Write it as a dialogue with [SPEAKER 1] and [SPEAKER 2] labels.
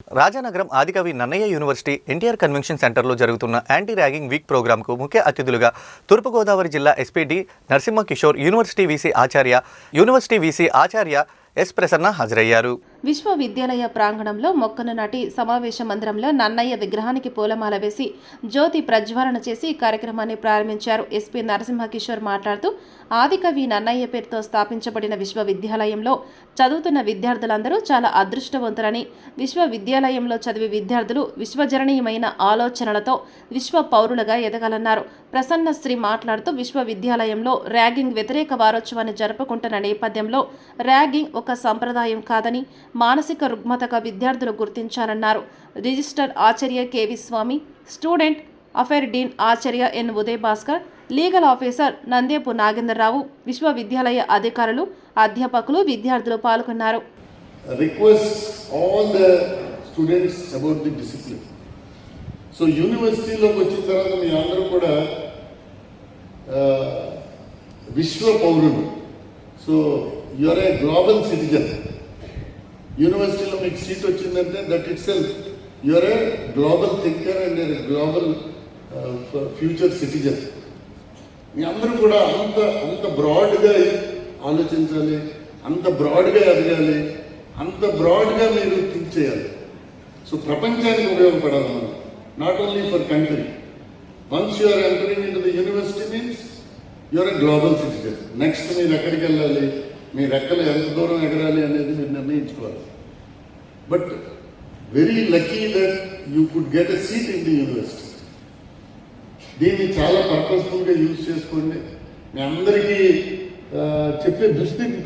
[SPEAKER 1] రాజానగరం ఆదికవి Nannaya university NTR convention సెంటర్లో జరుగుతున్న anti ragging week ప్రోగ్రాంకు ముఖ్య అతిథులుగా తూర్పుగోదావరి జిల్లా SP D Narasimha Kishore, university VC ఆచార్య ఎస్ ప్రసన్న హాజరయ్యారు.
[SPEAKER 2] విశ్వవిద్యాలయ ప్రాంగణంలో మొక్కను నాటి సమావేశ మందిరంలో నన్నయ్య విగ్రహానికి పూలమాల వేసి జ్యోతి ప్రజ్వలన చేసి కార్యక్రమాన్ని ప్రారంభించారు. ఎస్పీ నరసింహ కిషోర్ మాట్లాడుతూ ఆదికవి నన్నయ్య పేరుతో స్థాపించబడిన విశ్వవిద్యాలయంలో చదువుతున్న విద్యార్థులందరూ చాలా అదృష్టవంతులని, విశ్వవిద్యాలయంలో చదివే విద్యార్థులు విశ్వజననీయమైన ఆలోచనలతో విశ్వ పౌరులుగా ఎదగాలన్నారు. ప్రసన్న శ్రీ మాట్లాడుతూ విశ్వవిద్యాలయంలో ర్యాగింగ్ వ్యతిరేక వారోత్సవాన్ని జరుపుకుంటున్న నేపథ్యంలో ర్యాగింగ్ ఒక సంప్రదాయం కాదని, మానసిక రుగ్మతగా విద్యార్థులు గుర్తించాలన్నారు. రిజిస్టర్ ఆచార్య కెవి స్వామి, స్టూడెంట్ అఫైర్ డీన్ ఆచార్య ఎన్ ఉదయ్ భాస్కర్, లీగల్ ఆఫీసర్ నందేపు నాగేంద్రరావు, విశ్వవిద్యాలయ అధికారులు, అధ్యాపకులు, విద్యార్థులు పాల్గొన్నారు.
[SPEAKER 3] సో యూనివర్సిటీలోకి వచ్చిన తర్వాత మీ అందరూ కూడా విశ్వ పౌరులు. So you're a global citizen. యూనివర్సిటీలో మీకు సీట్ వచ్చిందంటే that itself you're a global thinker and a global future citizen. మీ అందరూ కూడా అంత బ్రాడ్గా ఆలోచించాలి, అంత బ్రాడ్గా ఎదగాలి, అంత బ్రాడ్గా మీరు థింక్ చేయాలి. సో ప్రపంచానికి ఉపయోగపడాలి మనం, not only for country. Once you are entering in to the university means you are a global citizen. Next మీరు ఎక్కడికి వెళ్ళాలి, మీ రెక్కలు ఎంత దూరం ఎగరాలి అనేది మీరు నిర్ణయించుకోవాలి. But very lucky that you could get a seat in the university. దీన్ని చాలా పర్పస్ఫుల్గా యూజ్ చేసుకోండి. మీ అందరికీ చెప్పే దుస్థితి